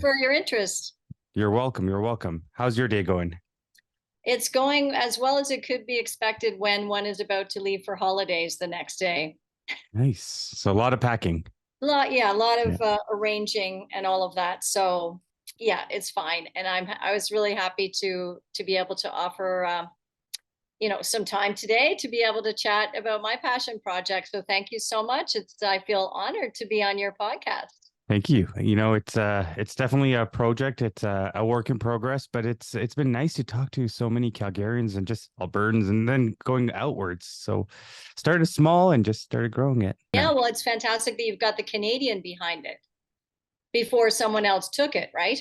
for your interest. You're welcome. You're welcome. How's your day going? It's going as well as it could be expected when one is about to leave for holidays the next day. Nice. So a lot of packing. A lot Yeah. of arranging and all of that. So yeah, it's fine. And I was really happy to be able to offer some time today to be able to chat about my passion project. So thank you so much. I feel honored to be on your podcast. Thank you. It's definitely a project. It's a work in progress, but it's been nice to talk to so many Calgarians and just Albertans and then going outwards. So started small and just started growing it. Yeah, well, it's fantastic that you've got the Canadian behind it before someone else took it, right?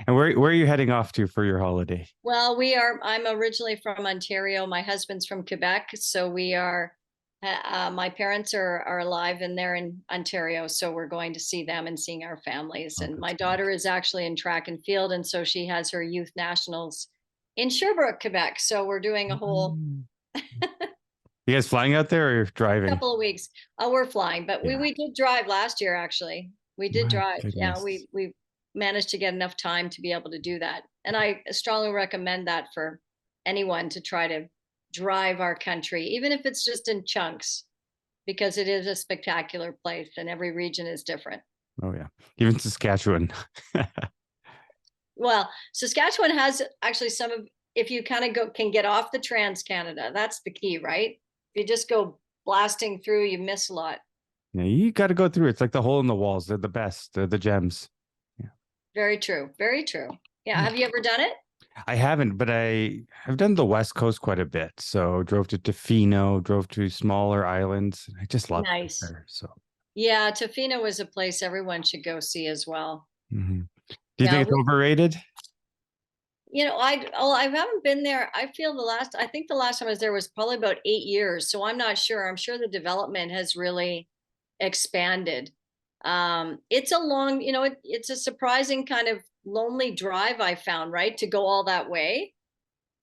And where are you heading off to for your holiday? Well, I'm originally from Ontario. My husband's from Quebec. So my parents are alive and they're in Ontario. So we're going to see them and seeing our families. Oh, And my that's daughter nice. is actually in track and field. And so she has her youth nationals in Sherbrooke, Quebec. So we're doing a whole Mm. You guys flying out there or driving? couple of weeks. We're flying, but Yeah. we did drive last year, actually. We did My drive. Yeah, goodness. we managed to get enough time to be able to do that. And I strongly recommend that for anyone to try to drive our country, even if it's just in chunks, because it is a spectacular place and every region is different. Oh yeah. Even Saskatchewan. Well, Saskatchewan has actually some of, if you kind of can get off the Trans Canada, that's the key, right? If you just go blasting through, you miss a lot. Yeah, you got to go through. It's like the hole in the walls. They're the best. They're the gems. Yeah. Very true. Very true. Yeah. Have you ever done it? I haven't, but I've done the West Coast quite a bit. So drove to Tofino, drove to smaller islands. I just love it Nice. there. So Yeah, Tofino is a place everyone should go see as well. do you Yeah, think it's overrated? I haven't been there. I think the last time I was there was probably about 8 years. So I'm not sure. I'm sure the development has really expanded. It's a long, it's a surprising kind of lonely drive I found, right? To go all that way.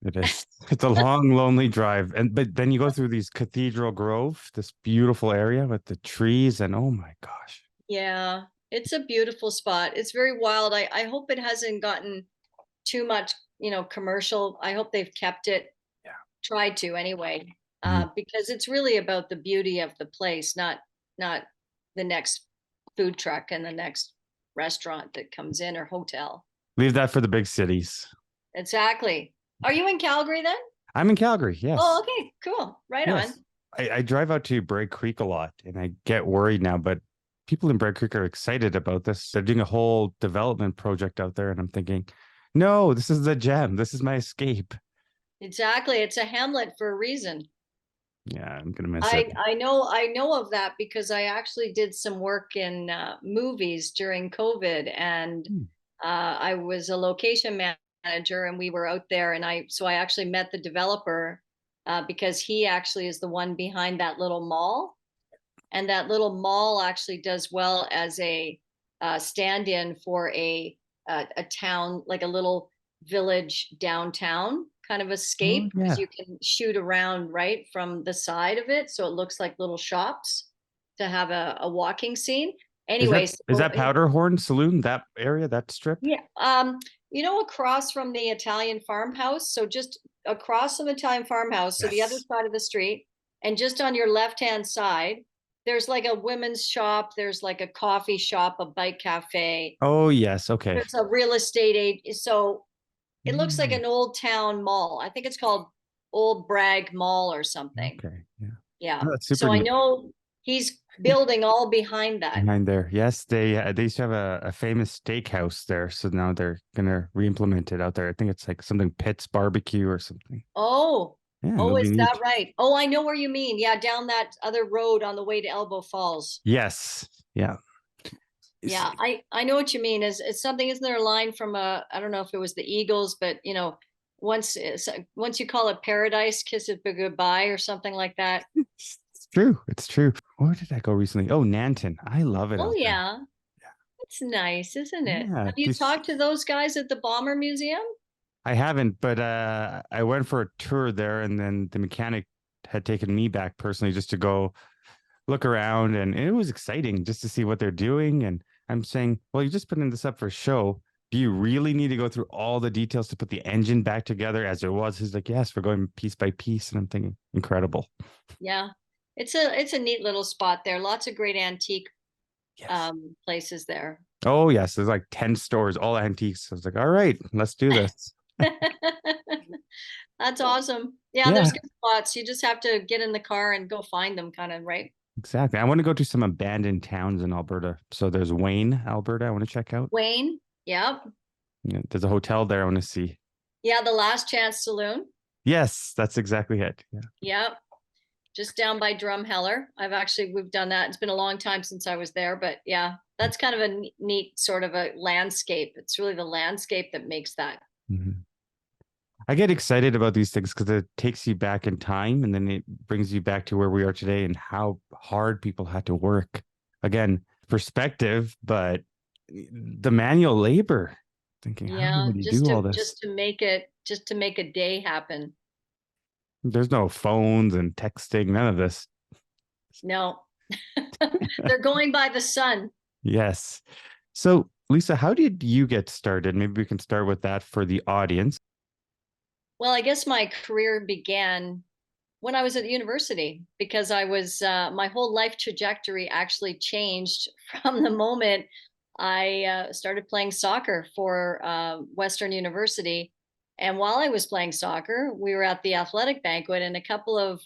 It is. It's a long, lonely drive, but then you go through these Cathedral Grove, this beautiful area with the trees, and oh my gosh. Yeah, it's a beautiful spot. It's very wild. I hope it hasn't gotten too much, commercial. I hope they've kept it, Yeah. tried to anyway, Mhm. because it's really about the beauty of the place, not the next food truck and the next restaurant that comes in or hotel. Leave that for the big cities. Exactly. Are you in Calgary then? I'm in Calgary. Oh, Yes. okay, cool. Right on. Yes. I drive out to Bragg Creek a lot and I get worried now, but people in Bragg Creek are excited about this. They're doing a whole development project out there. And I'm thinking, no, this is the gem. This is my escape. Exactly. It's a hamlet for a reason. Yeah, I'm gonna miss it. I know of that because I actually did some work in movies during COVID, and Hmm. I was a location manager, and we were out there, and I actually met the developer because he actually is the one behind that little mall, and that little mall actually does well as a stand-in for a town, like a little village downtown kind of Oh, escape, because yeah. you can shoot around right from the side of it, so it looks like little shops to have a walking scene. Is that Anyway, is so that Powderhorn Saloon, that area, that strip? yeah, across from the Italian farmhouse, so just across from the Italian farmhouse, so the other Yes. side of the street, and just on your left-hand side, there's like a women's shop, there's like a coffee shop, a bike cafe, Oh, yes. Okay. there's a real estate agent. So it looks like Mm, an old town mall. I think it's called Old Bragg Mall or something. okay. Yeah. Yeah. Oh, that's super So I neat. know he's building all behind that. Behind there. Yes, they used to have a famous steakhouse there. So now they're gonna re-implement it out there. I think it's like something Pitt's Barbecue or something. Oh, Yeah, oh, it'll be is that neat. right? Oh, I know where you mean. Yeah, down that other road on the way to Elbow Falls. Yes. Yeah. It's- Yeah, I know what you mean. Is something, isn't there a line from I don't know if it was the Eagles, but once you call it paradise, kiss it goodbye or something like that. It's true. It's true. Where did I go recently? Oh, Nanton. I love it Oh out there. yeah, it's nice, isn't it? Yeah. Have you This talked to those guys at the Bomber Museum? I haven't, but I went for a tour there and then the mechanic had taken me back personally just to go look around and it was exciting just to see what they're doing. And I'm saying, well, you're just putting this up for show. Do you really need to go through all the details to put the engine back together as it was? He's like, yes, we're going piece by piece. And I'm thinking, incredible. Yeah. It's a neat little spot there. Lots of great antique Yes. places there. Oh, yes. There's like 10 stores, all antiques. I was like, all right, let's do this. That's awesome. Yeah, there's Yeah, good spots. You just have to get in the car and go find them, kind of, right? exactly. I want to go to some abandoned towns in Alberta. So there's Wayne, Alberta, I want to check out. Wayne. Yep. Yeah, there's a hotel there I want to see. Yeah, the Last Chance Saloon. Yes, that's exactly it. Yeah. Yep. Just down by Drumheller. We've done that. It's been a long time since I was there, but yeah, that's kind of a neat sort of a landscape. It's really the landscape that makes that. Mhm. I get excited about these things because it takes you back in time and then it brings you back to where we are today and how hard people had to work. Again, perspective, but the manual labor, thinking, how Yeah, would you do all this? just to make a day happen. There's no phones and texting, none of this. No, they're going by the sun. Yes. So, Lisa, how did you get started? Maybe we can start with that for the audience. Well, I guess my career began when I was at university because my whole life trajectory actually changed from the moment I started playing soccer for Western University. And while I was playing soccer, we were at the athletic banquet, and a couple of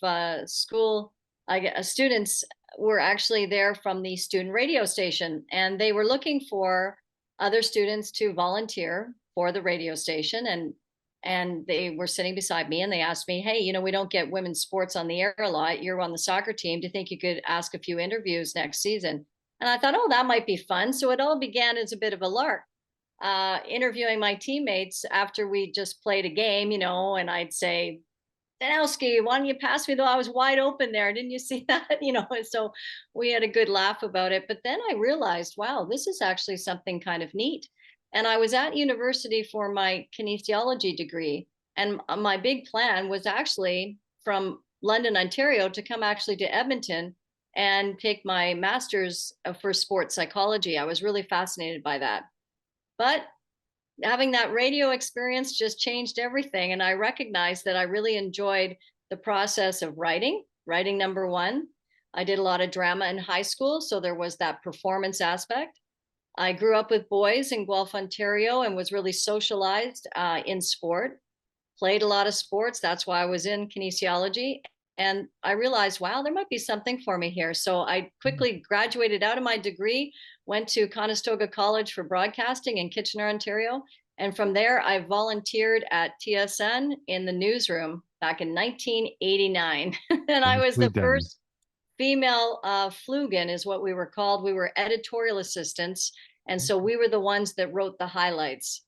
students were actually there from the student radio station, and they were looking for other students to volunteer for the radio station. And they were sitting beside me and they asked me, hey, we don't get women's sports on the air a lot. You're on the soccer team. Do you think you could ask a few interviews next season? And I thought, oh, that might be fun. So it all began as a bit of a lark, interviewing my teammates after we just played a game, and I'd say, Danowski, why don't you pass me though? I was wide open there. Didn't you see that? And so we had a good laugh about it. But then I realized, wow, this is actually something kind of neat. And I was at university for my kinesiology degree. And my big plan was actually from London, Ontario, to come actually to Edmonton and take my master's for sports psychology. I was really fascinated by that. But having that radio experience just changed everything. And I recognized that I really enjoyed the process of writing number one. I did a lot of drama in high school, so there was that performance aspect. I grew up with boys in Guelph, Ontario, and was really socialized in sport, played a lot of sports. That's why I was in kinesiology. And I realized, wow, there might be something for me here. So I quickly graduated out of my degree, went to Conestoga College for broadcasting in Kitchener, Ontario. And from there, I volunteered at TSN in the newsroom back in 1989. And I was Nicely the done. first female Flugan, is what we were called. We were editorial assistants. And so we were the ones that wrote the highlights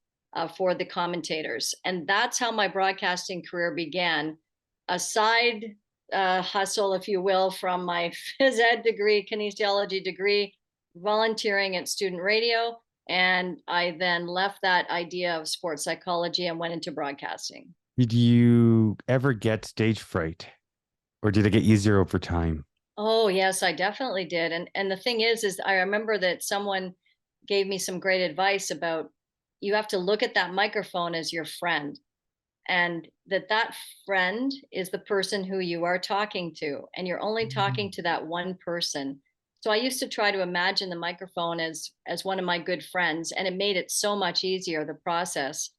for the commentators. And that's how my broadcasting career began. A side hustle, if you will, from my phys ed degree, kinesiology degree, volunteering at student radio. And I then left that idea of sports psychology and went into broadcasting. Did you ever get stage fright or did it get easier over time? Oh, yes, I definitely did. And the thing is I remember that someone gave me some great advice about you have to look at that microphone as your friend, and that friend is the person who you are talking to, and you're only talking Mhm. to that one person. So I used to try to imagine the microphone as one of my good friends, and it made it so much easier, the process.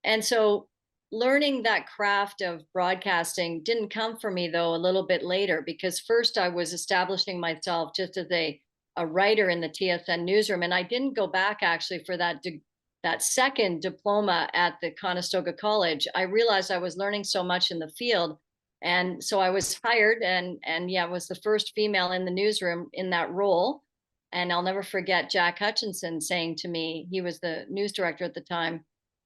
And so learning that craft of broadcasting didn't come for me though a little bit later, because first I was establishing myself just as a writer in the TSN newsroom, and I didn't go back actually for that second diploma at the Conestoga College. I realized I was learning so much in the field, and so I was hired, and yeah, was the first female in the newsroom in that role. And I'll never forget Jack Hutchinson saying to me, he was the news director at the time,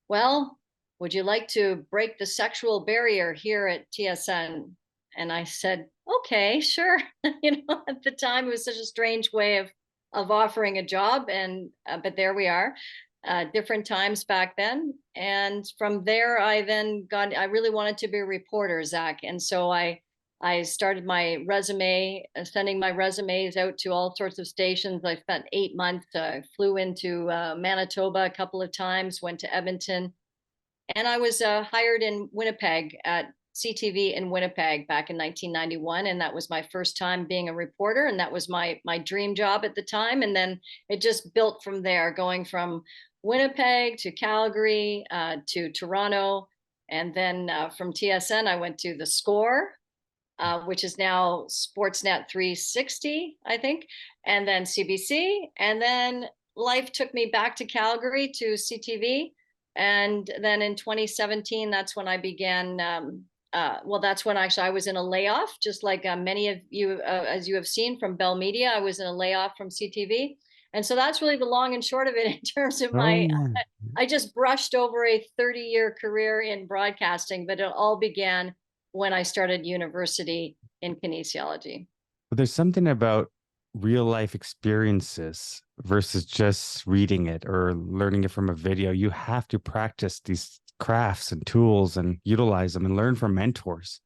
well, would you like to break the sexual barrier here at TSN? And I said, okay, sure. At the time, it was such a strange way of offering a job, and but there we are. Different times back then. And from there, I really wanted to be a reporter, Zach. And so I I started my resume, sending my resumes out to all sorts of stations. I spent 8 months. Flew into Manitoba a couple of times, went to Edmonton, and I was hired in Winnipeg at CTV in Winnipeg back in 1991, and that was my first time being a reporter, and that was my dream job at the time. And then it just built from there, going from Winnipeg to Calgary to Toronto, and then from TSN I went to the Score, which is now Sportsnet 360, I think, and then CBC. And then life took me back to Calgary to CTV. And then in 2017, that's when I began. Well, that's when actually I was in a layoff, just like many of you, as you have seen from Bell Media, I was in a layoff from CTV. And so that's really the long and short of it in terms of Oh my, yeah. I just brushed over a 30-year career in broadcasting, but it all began when I started university in kinesiology. But there's something about real life experiences versus just reading it or learning it from a video. You have to practice these crafts and tools and utilize them and learn from mentors.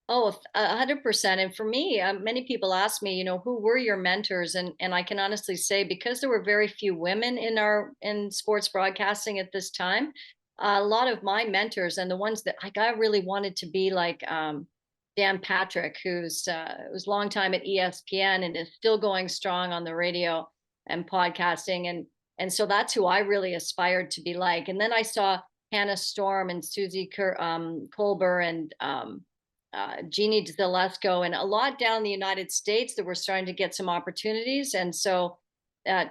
Oh, 100%. And for me, many people ask me, who were your mentors? And I can honestly say, because there were very few women in sports broadcasting at this time, a lot of my mentors and the ones that I really wanted to be like Dan Patrick, who's was a long time at ESPN and is still going strong on the radio and podcasting, and so that's who I really aspired to be like. And then I saw Hannah Storm and Susie Colbert and Jeannie Zalesko, and a lot down in the United States that were starting to get some opportunities. And so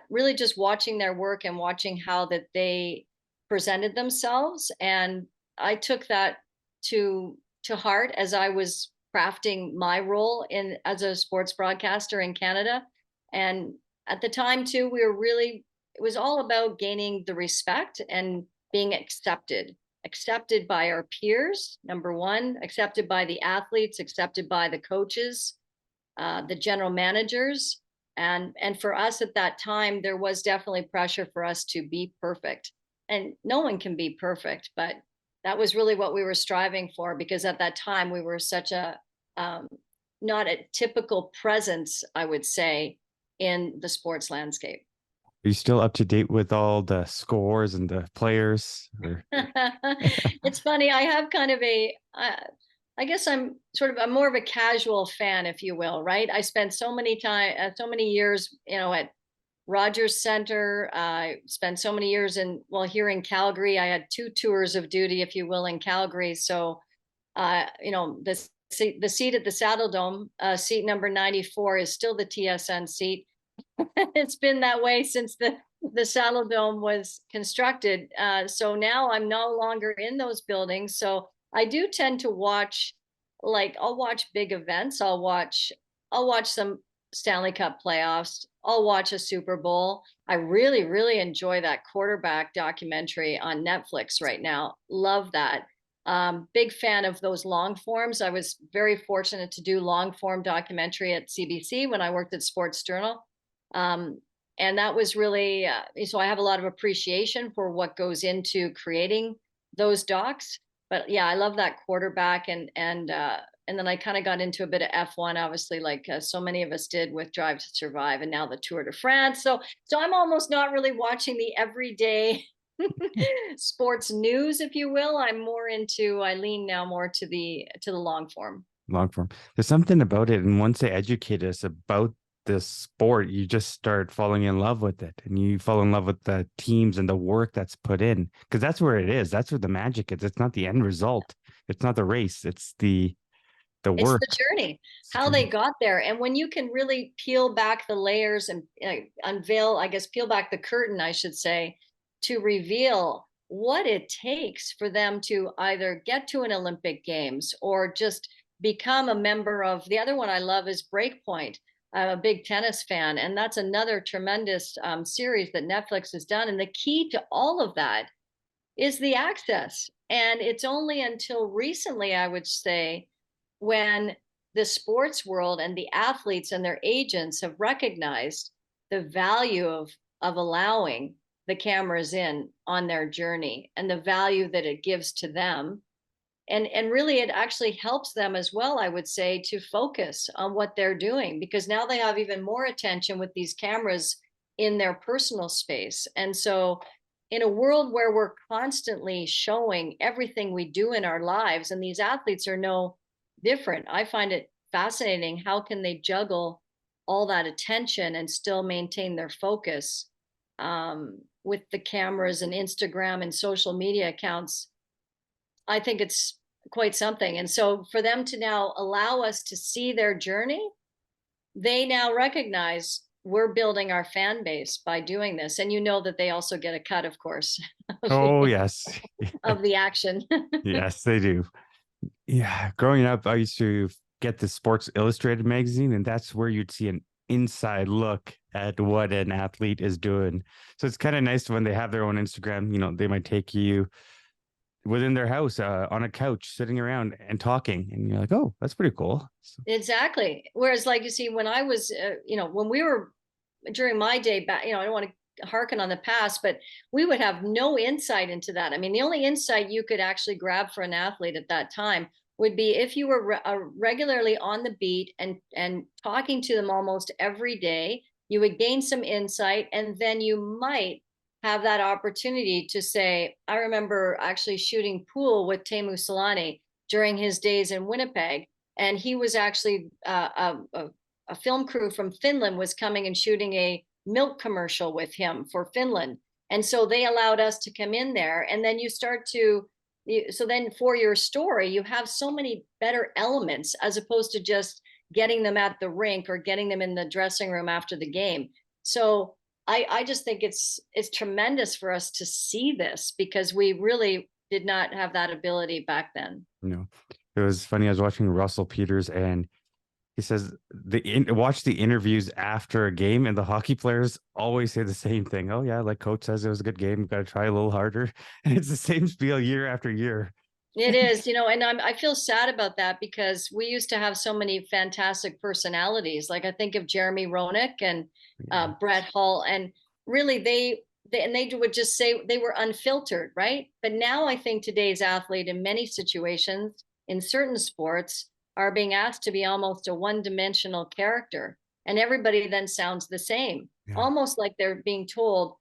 really just watching their work and watching how that they presented themselves. And I took that to heart as I was crafting my role in as a sports broadcaster in Canada. And at the time too, it was all about gaining the respect and being accepted by our peers, number one, accepted by the athletes, accepted by the coaches, the general managers. And for us at that time, there was definitely pressure for us to be perfect. And no one can be perfect, but that was really what we were striving for, because at that time we were such a not a typical presence, I would say, in the sports landscape. Are you still up to date with all the scores and the players? Or... It's funny. I have kind of I guess I'm more of a casual fan, if you will, right? I spent so many years, at Rogers Center. I spent so many years here in Calgary. I had two tours of duty, if you will, in Calgary. So, the seat at the Saddle Dome, seat number 94, is still the TSN seat. It's been that way since the Saddle Dome was constructed. So now I'm no longer in those buildings. So I do tend to watch, like, I'll watch big events. I'll watch some Stanley Cup playoffs. I'll watch a Super Bowl. I really, really enjoy that quarterback documentary on Netflix right now. Love that. Big fan of those long forms. I was very fortunate to do long form documentary at CBC when I worked at Sports Journal. Um, and that was really, so I have a lot of appreciation for what goes into creating those docs. But yeah, I love that quarterback, and then I kind of got into a bit of F1, obviously, like so many of us did with Drive to Survive, and now the Tour de France. So I'm almost not really watching the everyday sports news, if you will. I lean now more to the long form. Long form. There's something about it. And once they educate us about this sport, you just start falling in love with it. And you fall in love with the teams and the work that's put in. Because that's where it is. That's where the magic is. It's not the end result. It's not the race. It's the It's work. the journey, It's the how they journey. got there. And when you can really peel back the layers and unveil, I guess, peel back the curtain, I should say, to reveal what it takes for them to either get to an Olympic Games or just become a member of, the other one I love is Breakpoint. I'm a big tennis fan, and that's another tremendous series that Netflix has done. And the key to all of that is the access. And it's only until recently, I would say, when the sports world and the athletes and their agents have recognized the value of allowing the cameras in on their journey and the value that it gives to them, and really it actually helps them as well, I would say, to focus on what they're doing, because now they have even more attention with these cameras in their personal space. And so in a world where we're constantly showing everything we do in our lives, and these athletes are no different, I find it fascinating how can they juggle all that attention and still maintain their focus, with the cameras and Instagram and social media accounts. I think it's quite something. And so for them to now allow us to see their journey, they now recognize we're building our fan base by doing this. And you know that they also get a cut, of course, Oh, yes. of the action. Yes, they do. Yeah. Growing up, I used to get the Sports Illustrated magazine, and that's where you'd see an inside look at what an athlete is doing. So it's kind of nice when they have their own Instagram, they might take you within their house on a couch sitting around and talking, and you're like, oh, that's pretty cool. So, Exactly. Whereas, like you see, when I was, when we were during my day back, I don't want to harken on the past, but we would have no insight into that. I mean, the only insight you could actually grab for an athlete at that time would be if you were regularly on the beat and talking to them almost every day, you would gain some insight, and then you might have that opportunity to say, I remember actually shooting pool with Teemu Solani during his days in Winnipeg, and he was actually a film crew from Finland was coming and shooting a milk commercial with him for Finland. And so they allowed us to come in there. And then you start to, so then for your story, you have so many better elements as opposed to just getting them at the rink or getting them in the dressing room after the game. So I just think it's tremendous for us to see this, because we really did not have that ability back then. you know, it was funny. I was watching Russell Peters, and he says watch the interviews after a game, and the hockey players always say the same thing. Oh yeah, like coach says it was a good game. We've got to try a little harder, and it's the same spiel year after year. It is, and I feel sad about that, because we used to have so many fantastic personalities. Like I think of Jeremy Roenick and Yeah. Brett Hull, and really they would just say they were unfiltered, right? But now I think today's athlete, in many situations, in certain sports, are being asked to be almost a one-dimensional character, and everybody then sounds the same, Yeah. almost like they're being told,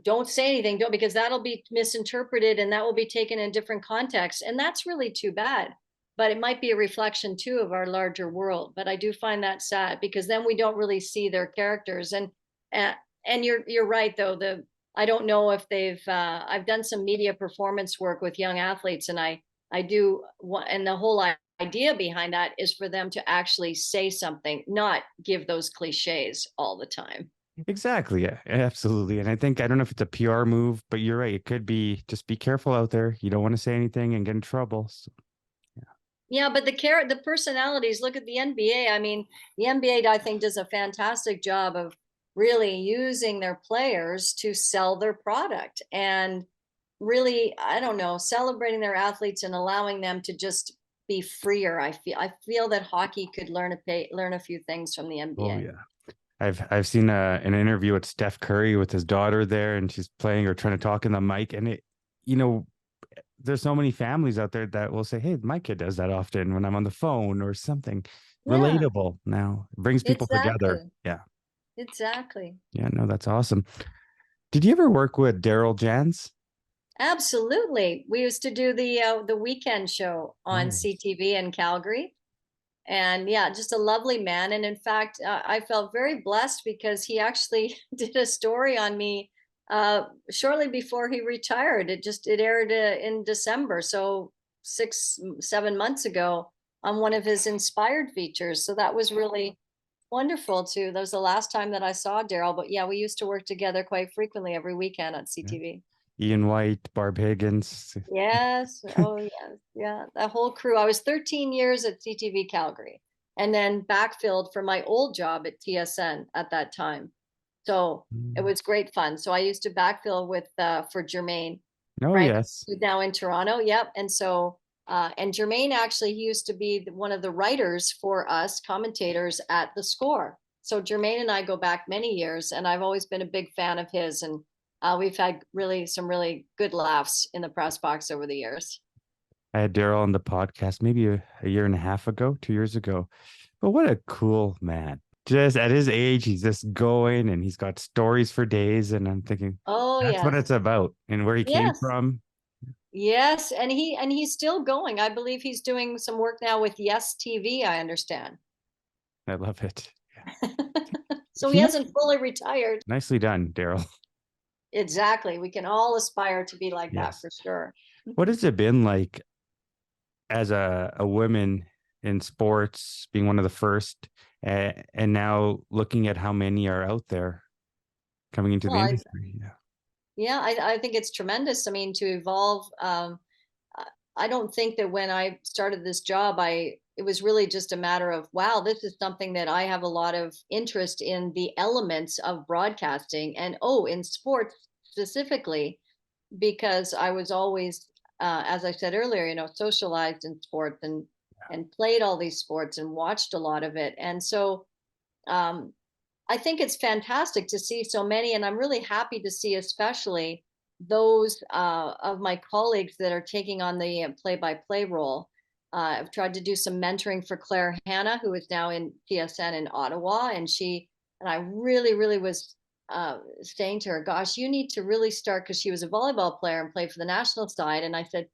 don't say anything, don't, because that'll be misinterpreted and that will be taken in different contexts, and that's really too bad. But it might be a reflection too of our larger world. But I do find that sad, because then we don't really see their characters. And and you're right though. I don't know if they've I've done some media performance work with young athletes, and I do, and the whole idea behind that is for them to actually say something, not give those cliches all the time. Exactly. Yeah, absolutely. And I don't know if it's a PR move, but you're right. It could be just be careful out there. You don't want to say anything and get in trouble. So, yeah. Yeah, but the personalities, look at the NBA. I mean, the NBA, I think, does a fantastic job of really using their players to sell their product, and really, I don't know, celebrating their athletes and allowing them to just be freer. I feel that hockey could learn a few things from the Oh NBA. yeah. I've seen an interview with Steph Curry with his daughter there, and she's playing or trying to talk in the mic, and you know, there's so many families out there that will say, "Hey, my kid does that often when I'm on the phone or something." Yeah, Relatable now. It brings people together. exactly. Yeah. Exactly. Yeah, no, that's awesome. Did you ever work with Daryl Jans? Absolutely. We used to do the weekend show on Oh, CTV in Calgary. And yeah, just a lovely man. And in fact, I felt very blessed, because he actually did a story on me shortly before he retired. It aired in December, so 6 7 months ago, on one of his inspired features. So that was really wonderful too. That was the last time that I saw Daryl. But yeah, we used to work together quite frequently every weekend on yeah. CTV. Ian White, Barb Higgins. Yes. Oh, yes. Yeah. That whole crew. I was 13 years at CTV Calgary, and then backfilled for my old job at TSN at that time. So it Mm. was great fun. So I used to backfill with for Jermaine Oh, Frank, yes. who's now in Toronto. Yep. And so and Jermaine actually, he used to be one of the writers for us commentators at The Score. So Jermaine and I go back many years, and I've always been a big fan of his, and we've had really some really good laughs in the press box over the years. I had Daryl on the podcast maybe a year and a half ago, 2 years ago. But what a cool man. Just at his age, he's just going and he's got stories for days. And I'm thinking, Oh that's what yes. it's about and where he came Yes. from. Yes, and he's still going. I believe he's doing some work now with Yes TV, I understand. I love it. So he Can you, hasn't fully retired. nicely done, Daryl. Exactly. We can all aspire to be like that Yes. for sure. What has it been like as a woman in sports, being one of the first, and now looking at how many are out there coming into Well, the industry? Yeah. yeah, I think it's tremendous. I mean, to evolve. I I don't think that when I started this job, it was really just a matter of, wow, this is something that I have a lot of interest in the elements of broadcasting and oh, in sports specifically, because I was always, as I said earlier, socialized in sports and played all these sports and watched a lot of it, and so um, I think it's fantastic to see so many, and I'm really happy to see, especially those of my colleagues that are taking on the play-by-play role. I've tried to do some mentoring for Claire Hanna, who is now in TSN in Ottawa, and I really, really was saying to her, "Gosh, you need to really start," because she was a volleyball player and played for the national side, and I said,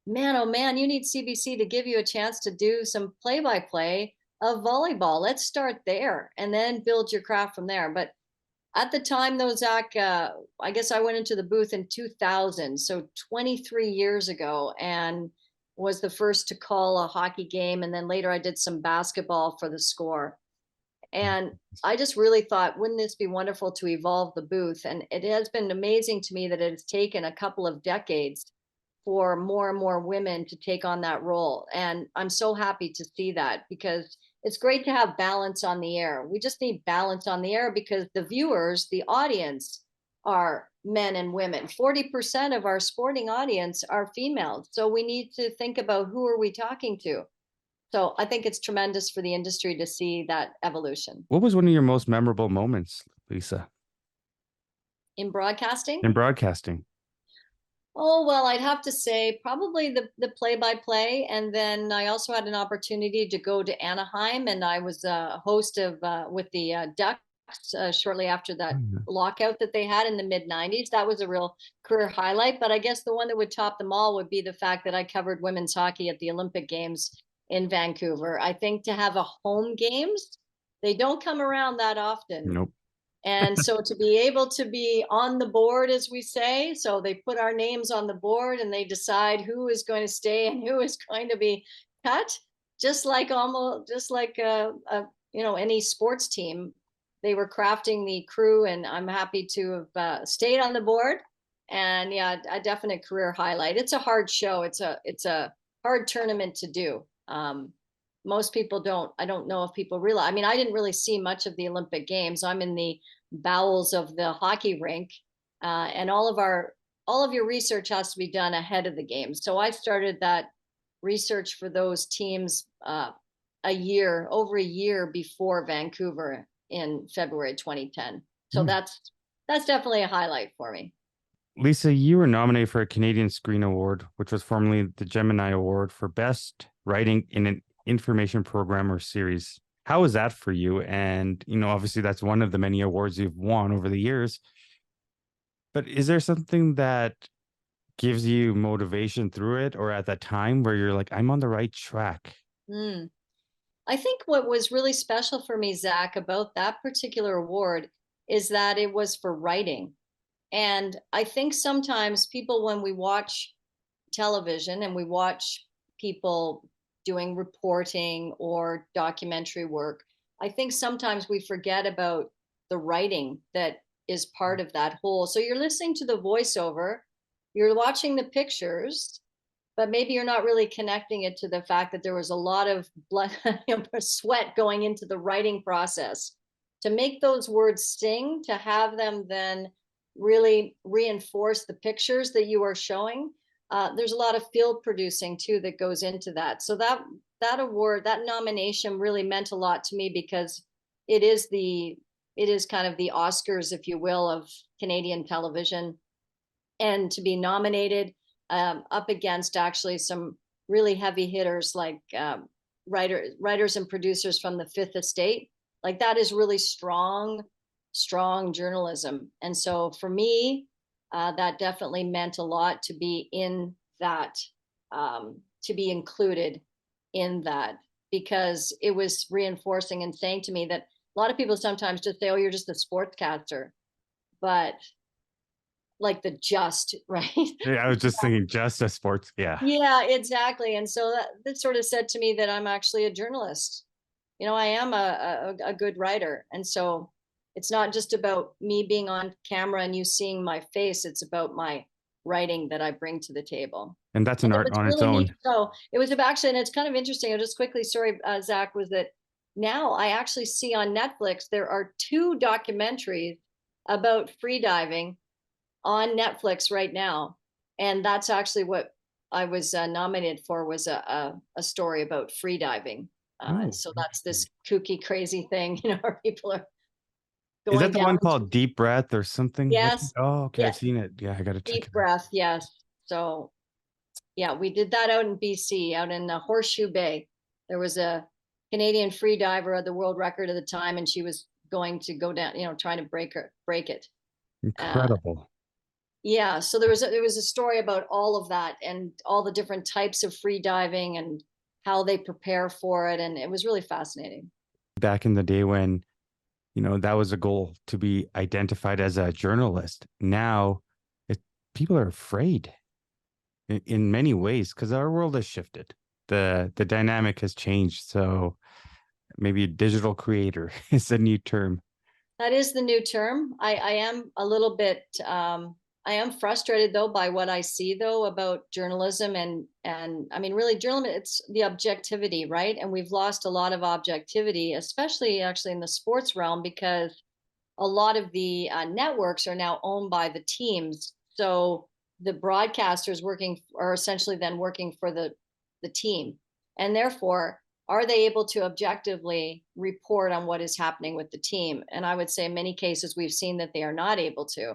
"Man, oh man, you need CBC to give you a chance to do some play-by-play of volleyball. Let's start there and then build your craft from there." But at the time, though, Zach, I guess I went into the booth in 2000, so 23 years ago, and was the first to call a hockey game. And then later I did some basketball for the Score. And I just really thought, wouldn't this be wonderful to evolve the booth? And it has been amazing to me that it has taken a couple of decades for more and more women to take on that role. And I'm so happy to see that, because it's great to have balance on the air. We just need balance on the air because the viewers, the audience, are men and women. 40% of our sporting audience are females. So we need to think about, who are we talking to? So I think it's tremendous for the industry to see that evolution. What was one of your most memorable moments, Lisa, In broadcasting, in broadcasting? oh, well, I'd have to say probably the play-by-play, and then I also had an opportunity to go to Anaheim, and I was a host of with the Ducks shortly after that Oh, lockout that they had in the mid '90s. That was a real career highlight. But I guess the one that would top them all would be the fact that I covered women's hockey at the Olympic Games in Vancouver. I think to have a home games, they don't come around that often. nope. And so to be able to be on the board, as we say, so they put our names on the board and they decide who is going to stay and who is going to be cut, just like any sports team. They were crafting the crew, and I'm happy to have stayed on the board. And yeah, a definite career highlight. It's a hard show. It's a hard tournament to do. Most people don't. I don't know if people realize. I mean, I didn't really see much of the Olympic Games. I'm in the bowels of the hockey rink, and all of your research has to be done ahead of the games. So I started that research for those teams over a year before Vancouver in February 2010. So Hmm. that's definitely a highlight for me. Lisa, you were nominated for a Canadian Screen Award, which was formerly the Gemini Award for Best Writing in an Information Program or Series. How was that for you? And, obviously that's one of the many awards you've won over the years. But is there something that gives you motivation through it or at that time where you're like, I'm on the right track? Mm. I think what was really special for me, Zach, about that particular award is that it was for writing. And I think sometimes people, when we watch television and we watch people doing reporting or documentary work, I think sometimes we forget about the writing that is part of that whole. So you're listening to the voiceover, you're watching the pictures, but maybe you're not really connecting it to the fact that there was a lot of blood, sweat going into the writing process to make those words sing, to have them then really reinforce the pictures that you are showing. There's a lot of field producing too that goes into that. So that award, that nomination, really meant a lot to me, because it is the it is kind of the Oscars, if you will, of Canadian television, and to be nominated up against actually some really heavy hitters like writers and producers from the Fifth Estate. Like that is really strong journalism. And so for me, that definitely meant a lot to be in that, to be included in that, because it was reinforcing and saying to me that a lot of people sometimes just say, "Oh, you're just a sportscaster," but like the just right. Yeah, I was just thinking just a sports. Yeah. Yeah, exactly. And so that sort of said to me that I'm actually a journalist. I am a good writer. And so it's not just about me being on camera and you seeing my face, it's about my writing that I bring to the table. And that's And an then art what's on its really neat, own. so it was about actually, and it's kind of interesting. I'll just quickly, sorry, Zach, was that now I actually see on Netflix there are two documentaries about free diving on Netflix right now, and that's actually what I was nominated for, was a story about free diving. Oh, So that's interesting. this kooky, crazy thing, where people are Is that going the down. one called Deep Breath or something like that? Yes, Oh, okay. yeah, I've seen it. Yeah, I gotta check deep it out. breath. Yes. So yeah, we did that out in BC, out in Horseshoe Bay. There was a Canadian free diver at the world record at the time, and she was going to go down, trying to break it. Uh, Incredible. Yeah, so there was a story about all of that and all the different types of free diving and how they prepare for it, and it was really fascinating. Back in the day when, that was a goal to be identified as a journalist. Now, it, people are afraid in many ways because our world has shifted. The dynamic has changed. So maybe a digital creator is a new term. That is the new term. I am a little bit I am frustrated though by what I see though about journalism, and I mean really journalism, it's the objectivity, right? And we've lost a lot of objectivity, especially actually in the sports realm, because a lot of the networks are now owned by the teams. So the broadcasters working are essentially then working for the team, and therefore, are they able to objectively report on what is happening with the team? And I would say in many cases we've seen that they are not able to.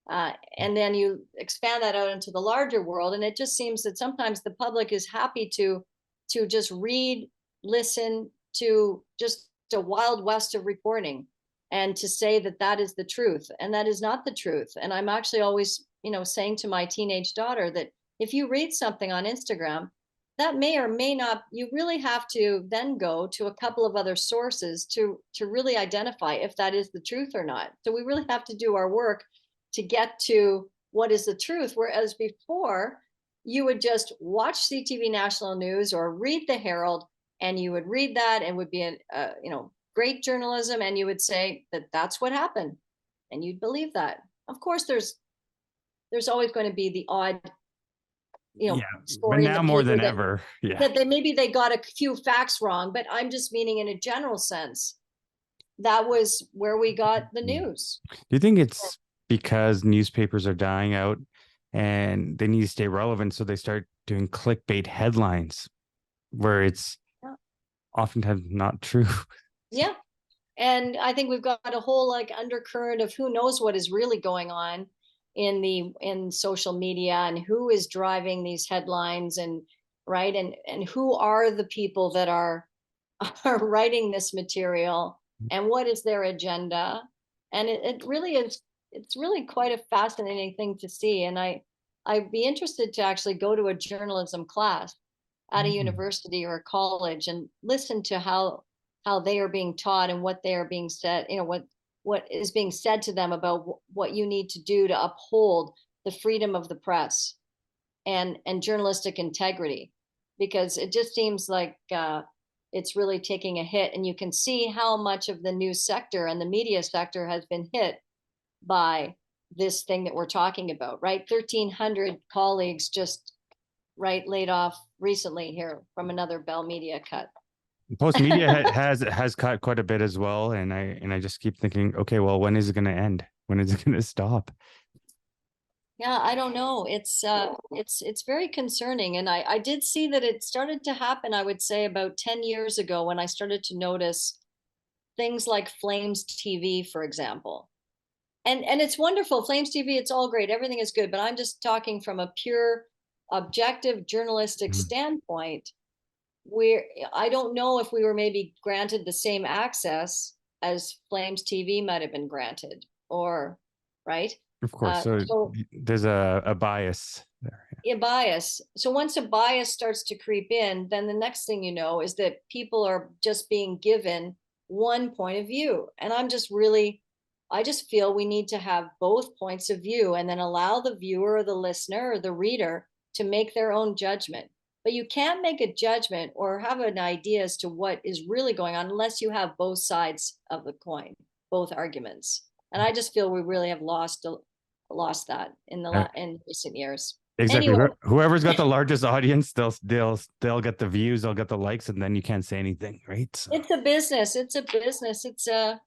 And then you expand that out into the larger world, and it just seems that sometimes the public is happy to just read, listen to just a wild west of reporting, and to say that that is the truth, and that is not the truth. And I'm actually always saying to my teenage daughter that if you read something on Instagram, that may or may not, you really have to then go to a couple of other sources to really identify if that is the truth or not. So we really have to do our work to get to what is the truth, whereas before you would just watch CTV National News or read the Herald, and you would read that and would be great journalism, and you would say that that's what happened, and you'd believe that. Of course there's always going to be the odd Yeah. But story in the now more paper than that ever. Yeah. that they maybe they got a few facts wrong, but I'm just meaning in a general sense that was where we got the Mm. news. Do you think it's because newspapers are dying out and they need to stay relevant? So they start doing clickbait headlines where it's Yeah. oftentimes not true. Yeah. And I think we've got a whole like undercurrent of who knows what is really going on in social media, and who is driving these headlines, and right, and who are the people that are are writing this material, and what is their agenda. And it really is, it's really quite a fascinating thing to see. And I'd be interested to actually go to a journalism class at a Mm. university or a college and listen to how they are being taught and what they are being said, what is being said to them about what you need to do to uphold the freedom of the press and journalistic integrity, because it just seems like it's really taking a hit, and you can see how much of the news sector and the media sector has been hit by this thing that we're talking about, right? 1,300 colleagues just right laid off recently here from another Bell Media cut. Post media has cut quite a bit as well, and I just keep thinking, okay, well, when is it going to end? When is it going to stop? Yeah, I don't know. It's very concerning. And I did see that it started to happen, I would say about 10 years ago, when I started to notice things like Flames TV, for example. And it's wonderful. Flames TV, it's all great. Everything is good. But I'm just talking from a pure objective journalistic Mhm. standpoint, we're I don't know if we were maybe granted the same access as Flames TV might have been granted, or right. Of course. So So there's a bias there. a bias. So once a bias starts to creep in, then the next thing you know is that people are just being given one point of view. And I just feel we need to have both points of view and then allow the viewer or the listener or the reader to make their own judgment. But you can't make a judgment or have an idea as to what is really going on unless you have both sides of the coin, both arguments. And I just feel we really have lost that Yeah. in recent years. Exactly. Anyway, Whoever's got the largest audience, they'll get the views, they'll get the likes, and then you can't say anything, right? So it's a business. It's a business.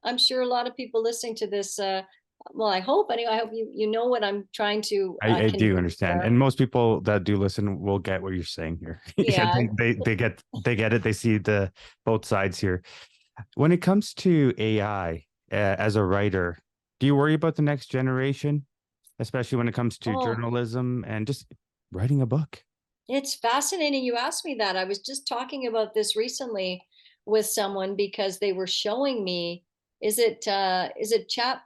I'm sure a lot of people listening to this, well, I hope anyway, I hope you know what I'm trying to I convey do understand, there. and most people that do listen will get what you're saying here. Yeah, Yeah. they get it. They see the both sides here. When it comes to AI, as a writer, do you worry about the next generation, especially when it comes to Oh, journalism and just writing a book? it's fascinating you asked me that. I was just talking about this recently with someone because they were showing me, is it Chat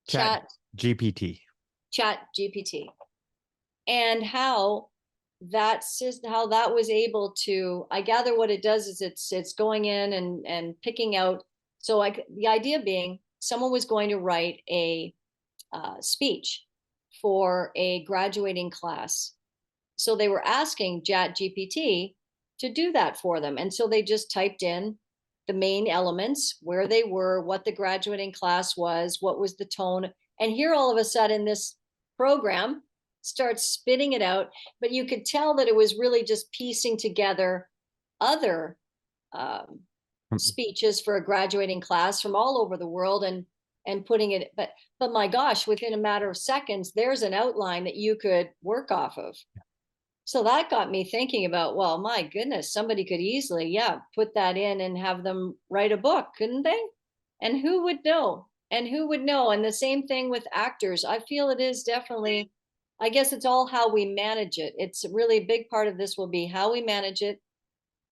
chat GPT. chat GPT, and how that was able to, I gather what it does is it's going in and picking out. So like the idea being someone was going to write a speech for a graduating class, so they were asking chat GPT to do that for them, and so they just typed in the main elements, where they were, what the graduating class was, what was the tone, and here all of a sudden this program starts spitting it out. But you could tell that it was really just piecing together other um, speeches for a graduating class from all over the world and putting it. But my gosh, within a matter of seconds there's an outline that you could work off of. So that got me thinking about, well, my goodness, somebody could easily, yeah, put that in and have them write a book, couldn't they? And who would know? And who would know? And the same thing with actors. I feel it is definitely, I guess it's all how we manage it. It's really a big part of this will be how we manage it.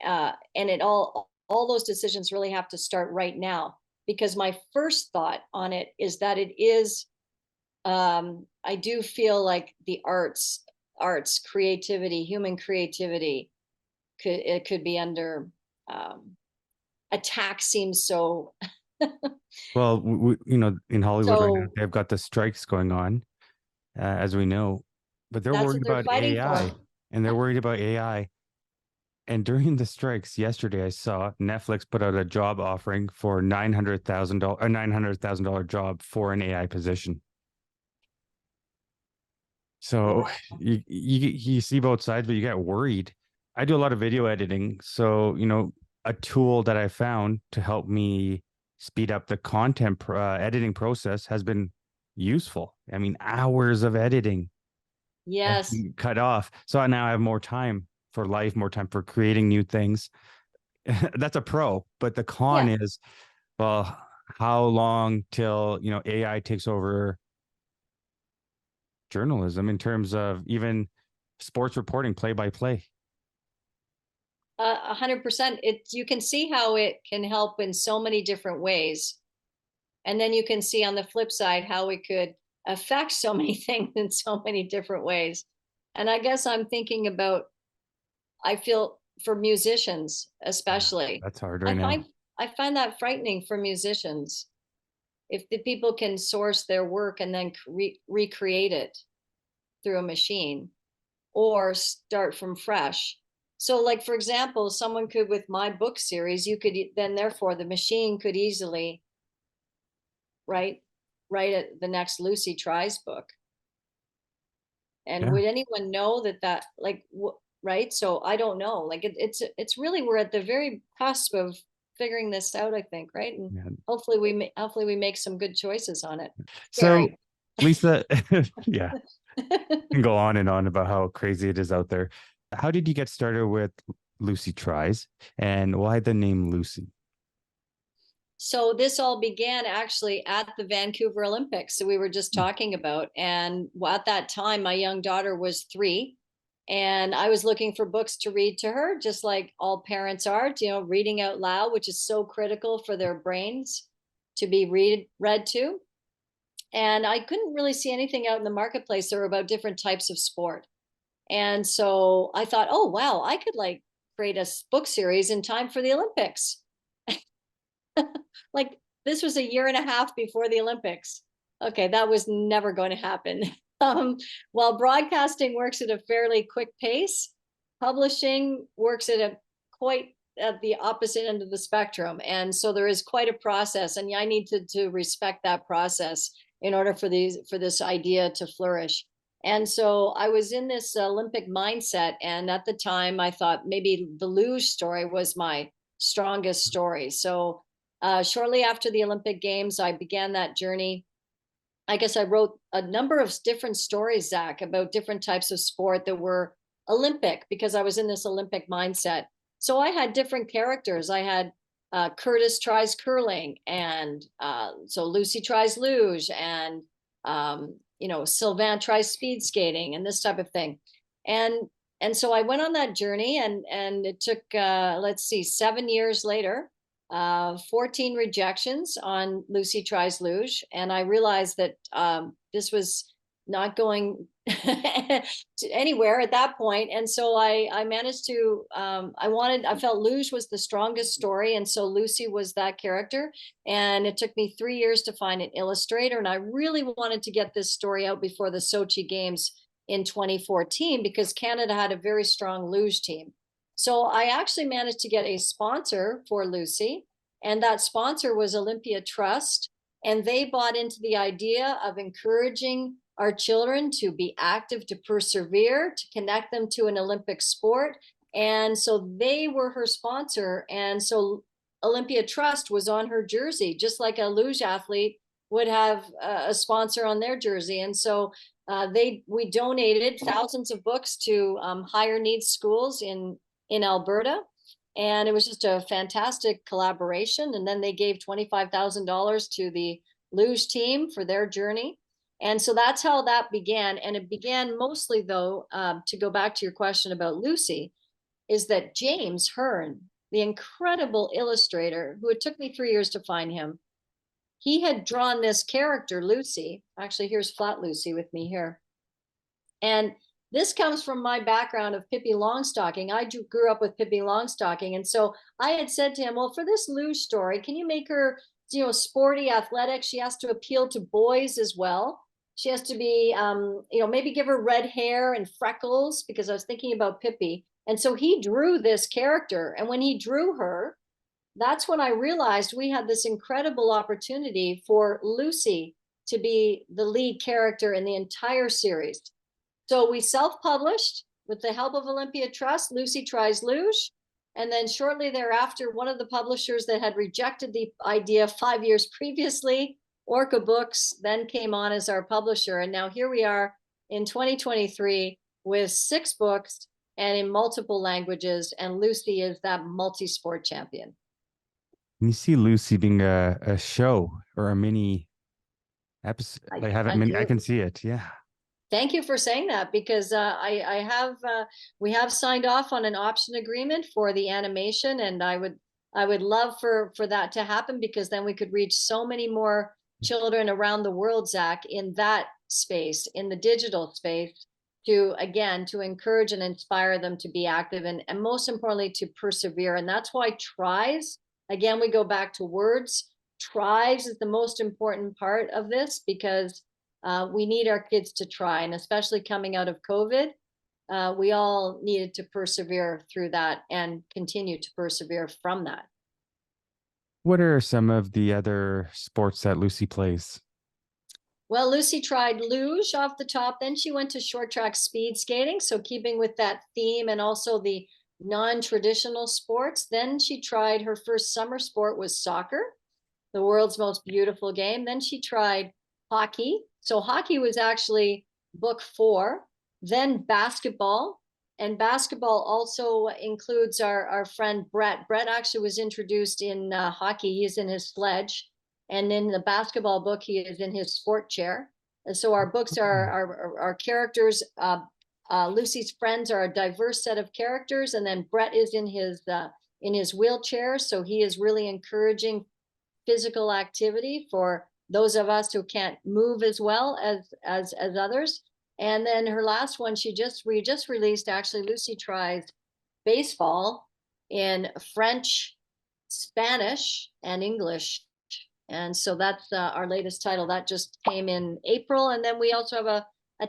And all those decisions really have to start right now, because my first thought on it is that it is, I do feel like the arts, creativity, human creativity could be under um, attack. Seems so Well, in Hollywood right now, so. they've got the strikes going on, as we know, but they're That's worried what they're about fighting AI, for. and they're worried about AI. And during the strikes yesterday, I saw Netflix put out a job offering for $900,000, a $900,000 job for an AI position. So Wow. you see both sides, but you get worried. I do a lot of video editing, so a tool that I found to help me speed up the editing process has been useful. I mean, hours of editing have Yes. been cut off, so now I have more time for life, more time for creating new things. That's a pro, but the con Yeah. is, well, how long till AI takes over journalism in terms of even sports reporting, play by play? 100%. You can see how it can help in so many different ways, and then you can see on the flip side how it could affect so many things in so many different ways. And I guess I'm thinking about, I feel for musicians Yeah, especially, that's hard i right now. find I find that frightening for musicians. If the people can source their work and then recreate it through a machine or start from fresh. So like for example, someone could, with my book series, you could then therefore the machine could easily write the next Lucy Tries book. And Yeah, would anyone know that like right? So I don't know. Like it's really, we're at the very cusp of figuring this out, I think, right? And yeah. hopefully we make some good choices on it. So Scary. Lisa, yeah, can go on and on about how crazy it is out there. How did you get started with Lucy Tries, and why the name Lucy? So this all began actually at the Vancouver Olympics. So we were just talking about, and at that time, my young daughter was 3, And I was looking for books to read to her, just like all parents are, reading out loud, which is so critical for their brains to be read to. And I couldn't really see anything out in the marketplace or about different types of sport. And so I thought, oh, wow, I could like create a book series in time for the Olympics. Like this was a year and a half before the Olympics. Okay, that was never going to happen. While broadcasting works at a fairly quick pace, publishing works at a quite at the opposite end of the spectrum. And so there is quite a process, and I need to respect that process in order for this idea to flourish. And so I was in this Olympic mindset, and at the time I thought maybe the luge story was my strongest story. So shortly after the Olympic Games, I began that journey. I guess I wrote a number of different stories, Zach, about different types of sport that were Olympic because I was in this Olympic mindset. So I had different characters. I had Curtis tries curling, and so Lucy tries luge, and Sylvain tries speed skating, and this type of thing. And so I went on that journey, and it took let's see, 7 years later. 14 rejections on Lucy Tries Luge. And I realized that this was not going anywhere at that point. And so I managed to, I felt luge was the strongest story. And so Lucy was that character. And it took me 3 years to find an illustrator. And I really wanted to get this story out before the Sochi Games in 2014 because Canada had a very strong luge team. So I actually managed to get a sponsor for Lucy, and that sponsor was Olympia Trust. And they bought into the idea of encouraging our children to be active, to persevere, to connect them to an Olympic sport. And so they were her sponsor. And so Olympia Trust was on her jersey, just like a luge athlete would have a sponsor on their jersey. And so we donated thousands of books to higher needs schools in Alberta. And it was just a fantastic collaboration. And then they gave $25,000 to the luge team for their journey. And so that's how that began. And it began mostly, though, to go back to your question about Lucy, is that James Hearn, the incredible illustrator who it took me 3 years to find him, he had drawn this character, Lucy. Actually, here's Flat Lucy with me here. And this comes from my background of Pippi Longstocking. I grew up with Pippi Longstocking. And so I had said to him, well, for this luge story, can you make her, sporty, athletic? She has to appeal to boys as well. She has to be, maybe give her red hair and freckles, because I was thinking about Pippi. And so he drew this character. And when he drew her, that's when I realized we had this incredible opportunity for Lucy to be the lead character in the entire series. So we self-published with the help of Olympia Trust, Lucy Tries Luge. And then shortly thereafter, one of the publishers that had rejected the idea 5 years previously, Orca Books, then came on as our publisher. And now here we are in 2023 with 6 books and in multiple languages. And Lucy is that multi-sport champion. You see Lucy being a show or a mini episode. I can see it. Yeah. Thank you for saying that, because we have signed off on an option agreement for the animation, and I would love for that to happen, because then we could reach so many more children around the world, Zach, in that space, in the digital space, to encourage and inspire them to be active and most importantly to persevere. And that's why tries, again, we go back to words. Tries is the most important part of this, because we need our kids to try, and especially coming out of COVID, we all needed to persevere through that and continue to persevere from that. What are some of the other sports that Lucy plays? Well, Lucy tried luge off the top, then she went to short track speed skating, so keeping with that theme and also the non-traditional sports. Then she tried, her first summer sport was soccer, the world's most beautiful game. Then she tried hockey. So hockey was actually book 4, then basketball. And basketball also includes our friend Brett. Brett actually was introduced in hockey. He is in his sledge. And in the basketball book, he is in his sport chair. And so our books are our characters Lucy's friends are a diverse set of characters, and then Brett is in his wheelchair, so he is really encouraging physical activity for those of us who can't move as well as others. And then her last one, we just released, actually, Lucy tries baseball in French, Spanish, and English. And so that's our latest title that just came in April. And then we also have a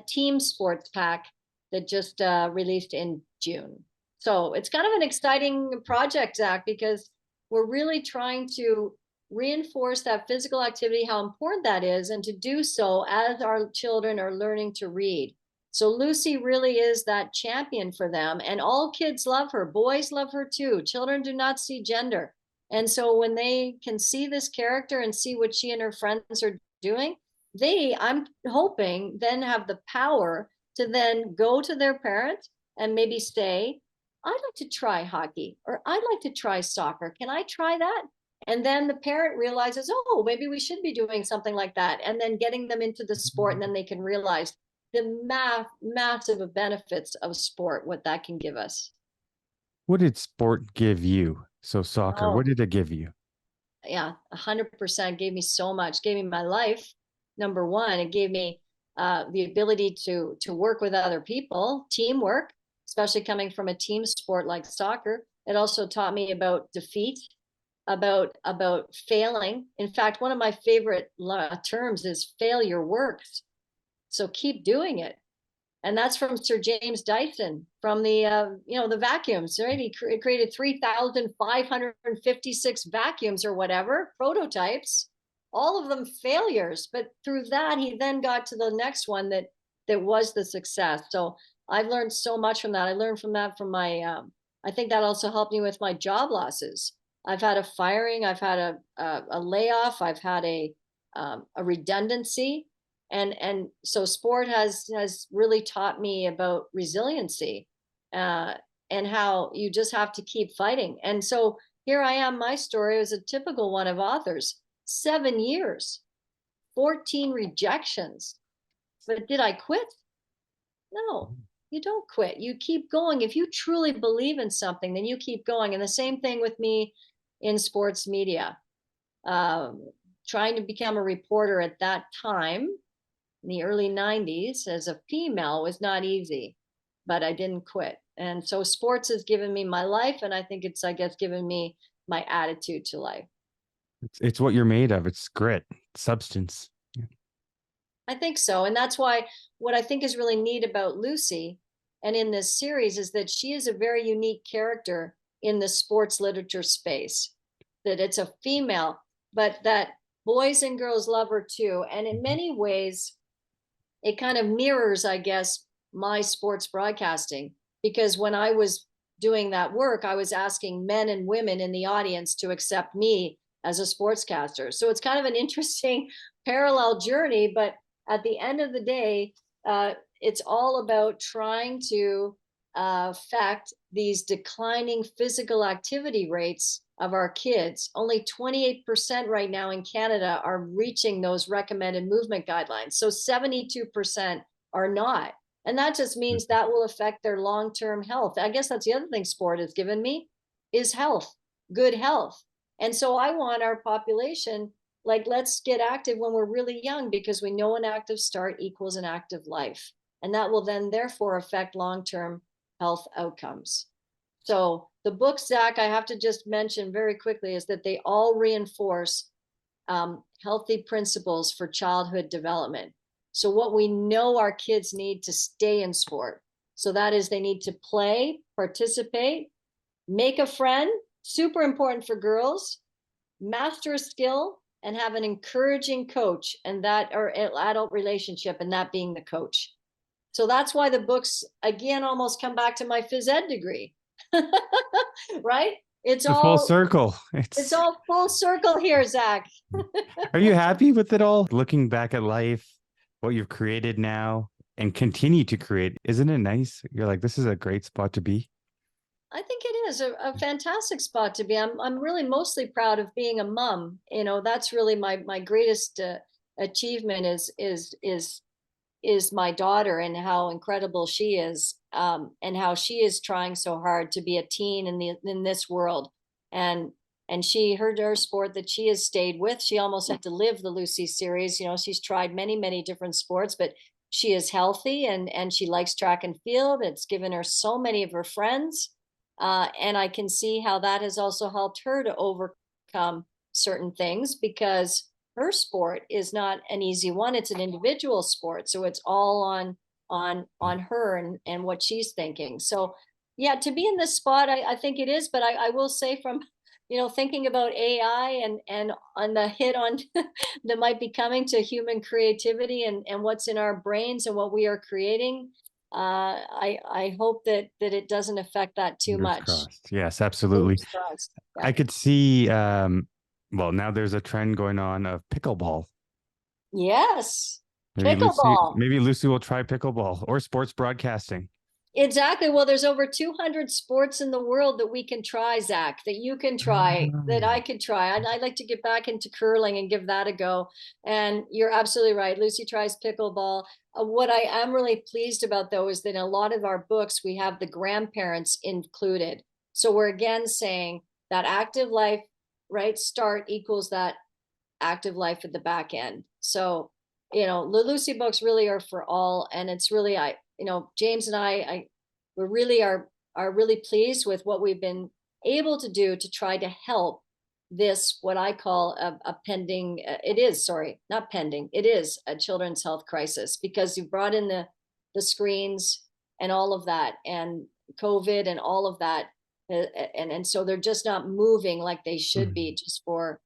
team sports pack that just released in June. So it's kind of an exciting project, Zach, because we're really trying to reinforce that physical activity, how important that is, and to do so as our children are learning to read. So Lucy really is that champion for them, and all kids love her. Boys love her too. Children do not see gender. And so when they can see this character and see what she and her friends are doing, I'm hoping, then have the power to then go to their parents and maybe say, I'd like to try hockey, or I'd like to try soccer. Can I try that? And then the parent realizes, oh, maybe we should be doing something like that. And then getting them into the sport, and then they can realize the massive benefits of sport, what that can give us. What did sport give you? So soccer, what Oh, did it give you? yeah, 100% gave me so much. Gave me my life. Number one, it gave me the ability to work with other people, teamwork, especially coming from a team sport like soccer. It also taught me about defeat, about failing. In fact, one of my favorite terms is failure works. So keep doing it. And that's from Sir James Dyson from the vacuums, right? He created 3,556 vacuums or whatever, prototypes, all of them failures. But through that, he then got to the next one that was the success. So I've learned so much from that. I learned from that from I think that also helped me with my job losses. I've had a firing, I've had a layoff, I've had a redundancy, and so sport has really taught me about resiliency, uh, and how you just have to keep fighting. And so here I am. My story was a typical one of authors. 7 years, 14 rejections. But did I quit? No, you don't quit. You keep going. If you truly believe in something, then you keep going. And the same thing with me in sports media. Trying to become a reporter at that time in the early 90s as a female was not easy, but I didn't quit. And so sports has given me my life, and I think it's, I guess, given me my attitude to life. It's what you're made of. It's grit, substance. I think so. And that's why what I think is really neat about Lucy and in this series is that she is a very unique character in the sports literature space, that it's a female, but that boys and girls love her too. And in many ways, it kind of mirrors, I guess, my sports broadcasting, because when I was doing that work, I was asking men and women in the audience to accept me as a sportscaster. So it's kind of an interesting parallel journey, but at the end of the day, it's all about trying to affect these declining physical activity rates of our kids. Only 28% right now in Canada are reaching those recommended movement guidelines. So 72% are not. And that just means that will affect their long-term health. I guess that's the other thing sport has given me is health, good health. And so I want our population, like, let's get active when we're really young, because we know an active start equals an active life. And that will then therefore affect long-term health outcomes. So the books, Zach, I have to just mention very quickly, is that they all reinforce healthy principles for childhood development. So what we know our kids need to stay in sport. So that is, they need to play, participate, make a friend, super important for girls, master a skill, and have an encouraging coach, and that, or adult relationship, and that being the coach. So that's why the books, again, almost come back to my phys ed degree. Right? It's The full all circle. it's It's all full circle here, Zach. Are you happy with it all? Looking back at life, what you've created now and continue to create, isn't it nice? You're like, this is a great spot to be. I think it is a fantastic spot to be. I'm really mostly proud of being a mom. That's really my greatest achievement is is my daughter and how incredible she is, and how she is trying so hard to be a teen in this world. And she her sport that she has stayed with. She almost had to live the Lucy series. You know, she's tried many different sports, but she is healthy and she likes track and field. It's given her so many of her friends, and I can see how that has also helped her to overcome certain things because her sport is not an easy one. It's an individual sport, so it's all on her and what she's thinking. So yeah, to be in this spot, I think it is. But I will say from thinking about AI and on the hit on that might be coming to human creativity and what's in our brains and what we are creating. I hope that it doesn't affect that too Fingers much. crossed. Yes, absolutely. Fingers crossed. Yeah. I could see, well, now there's a trend going on of pickleball. Yes. Maybe Pickleball. Lucy will try pickleball or sports broadcasting. Exactly. Well, there's over 200 sports in the world that we can try, Zach, that you can try, that I Ah, could try. I'd like to get back into curling and give that a go. And you're absolutely right. Lucy tries pickleball. What I am really pleased about, though, is that in a lot of our books, we have the grandparents included. So we're again saying that active life, right, start equals that active life at the back end. So, the Lucy books really are for all. And it's really, James and we really are really pleased with what we've been able to do to try to help this, what I call a pending, it is, sorry, not pending, it is a children's health crisis because you brought in the screens and all of that and COVID and all of that. And so they're just not moving like they should be mhm. just for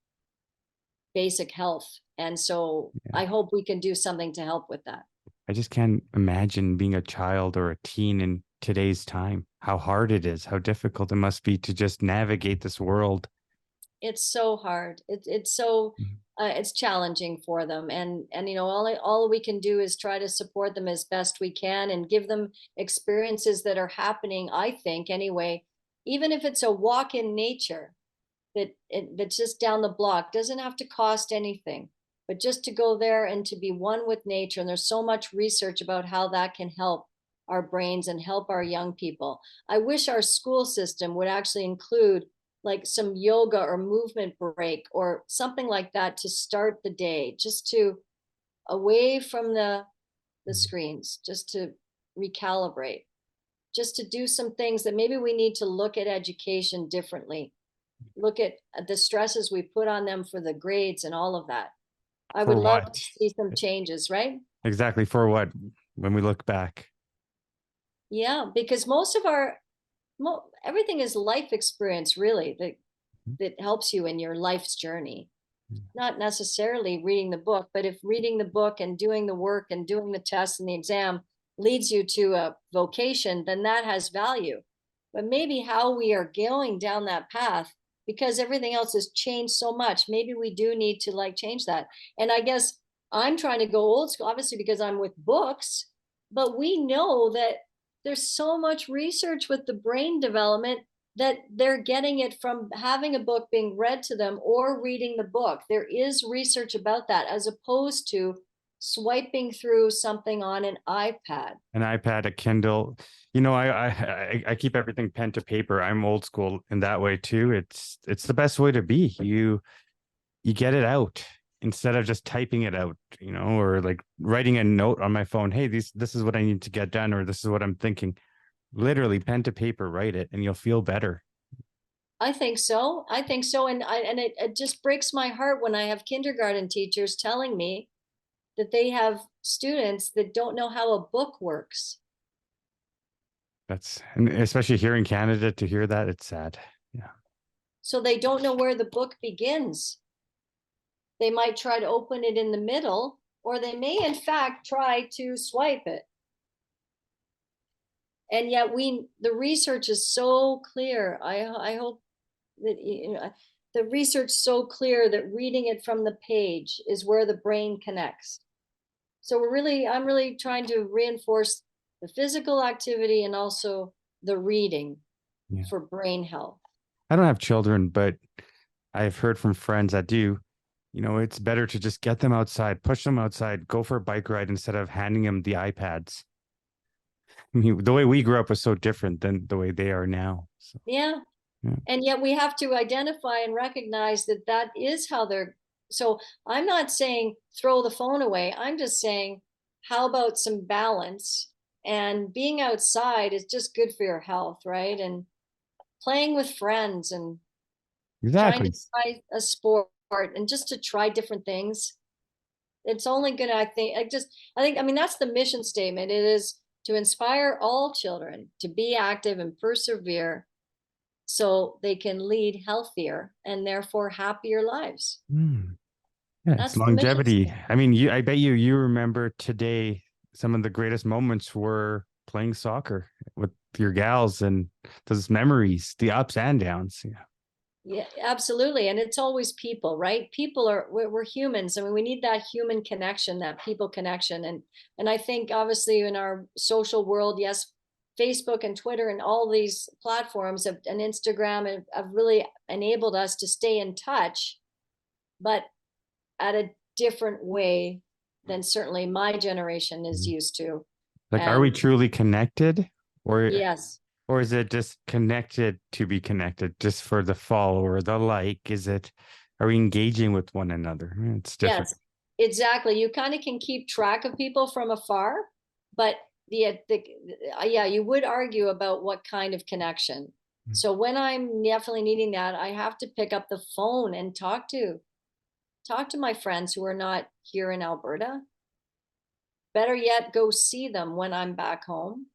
basic health. And so Yeah. I hope we can do something to help with that. I just can't imagine being a child or a teen in today's time. How hard it is, how difficult it must be to just navigate this world. It's so hard. It's so Mhm. it's challenging for them, and all we can do is try to support them as best we can and give them experiences that are happening. I think anyway, even if it's a walk in nature, that's just down the block, doesn't have to cost anything, but just to go there and to be one with nature. And there's so much research about how that can help our brains and help our young people. I wish our school system would actually include like some yoga or movement break or something like that to start the day, just to away from the screens, just to recalibrate, just to do some things that maybe we need to look at education differently, look at the stresses we put on them for the grades and all of that. I would For love what? to see some changes, right? Exactly for what? When we look back. Yeah, because most of our everything is life experience really that helps you in your life's journey. Not necessarily reading the book, but if reading the book and doing the work and doing the test and the exam leads you to a vocation, then that has value. But maybe how we are going down that path, because everything else has changed so much, maybe we do need to like change that. And I guess I'm trying to go old school, obviously, because I'm with books, but we know that there's so much research with the brain development that they're getting it from having a book being read to them or reading the book. There is research about that as opposed to swiping through something on an iPad. An iPad, a Kindle. I keep everything pen to paper. I'm old school in that way too. It's the best way to be. You get it out instead of just typing it out, or like writing a note on my phone. Hey, this is what I need to get done, or this is what I'm thinking. Literally pen to paper, write it, and you'll feel better. I think so. I think so. And it just breaks my heart when I have kindergarten teachers telling me that they have students that don't know how a book works. And especially here in Canada, to hear that, it's sad. Yeah. So they don't know where the book begins. They might try to open it in the middle, or they may, in fact, try to swipe it. And yet, the research is so clear. I hope that the research so clear that reading it from the page is where the brain connects. So I'm really trying to reinforce the physical activity and also the reading Yeah. for brain health. I don't have children, but I've heard from friends that do. it's better to just get them outside, push them outside, go for a bike ride instead of handing them the iPads. I mean, the way we grew up was so different than the way they are now. So, Yeah. yeah. And yet we have to identify and recognize that that is how they're. So I'm not saying throw the phone away. I'm just saying, how about some balance? And being outside is just good for your health, right? And playing with friends and trying to Exactly. try a sport and just to try different things. It's only gonna, I think, I mean, that's the mission statement. It is to inspire all children to be active and persevere so they can lead healthier and therefore happier lives. Mm. Yeah, it's That's the mission longevity. statement. I mean, I bet you remember today some of the greatest moments were playing soccer with your gals and those memories, the ups and downs. Yeah. Yeah, absolutely. And it's always people, right? People are, we're humans. I mean, we need that human connection, that people connection. And I think obviously in our social world, yes, Facebook and Twitter and all these platforms have, and Instagram have really enabled us to stay in touch, but at a different way than certainly my generation is Mhm. used to. Like, are we And truly connected, or yes, or is it just connected to be connected, just for the follow or the like? Are we engaging with one another? It's different. yes, exactly. You kind of can keep track of people from afar, but yeah, you would argue about what kind of connection. So when I'm definitely needing that, I have to pick up the phone and talk to my friends who are not here in Alberta. Better yet, go see them when I'm back home.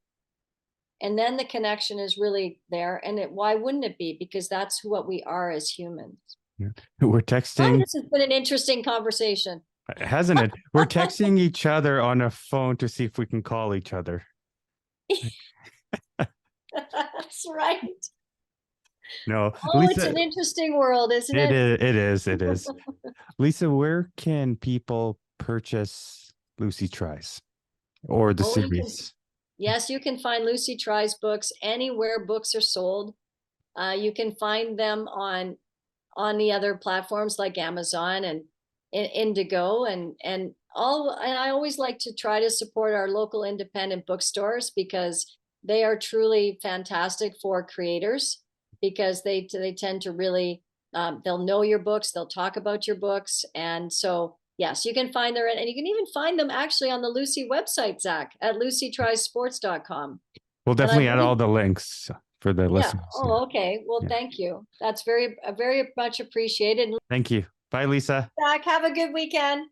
And then the connection is really there. And why wouldn't it be? Because that's what we are as humans. Yeah. We're Oh, texting, this has been an interesting conversation. hasn't it? We're texting each other on a phone to see if we can call each other. That's right. No, Oh, it's Lisa, an interesting world, isn't it? it is. Lisa, where can people purchase Lucy Tries or the Oh, you can, series? yes, you can find Lucy Tries books anywhere books are sold. You can find them on the other platforms like Amazon and Indigo and all. And I always like to try to support our local independent bookstores because they are truly fantastic for creators because they tend to really they'll know your books, they'll talk about your books, and so yes, you can find there, and you can even find them actually on the Lucy website, Zach, at lucytriesports.com. We'll And I definitely add all believe, the links for the yeah. listeners. Yeah. Oh, okay. Well, Yeah. thank you. That's very much appreciated. Thank you. Bye, Lisa. Zach, have a good weekend.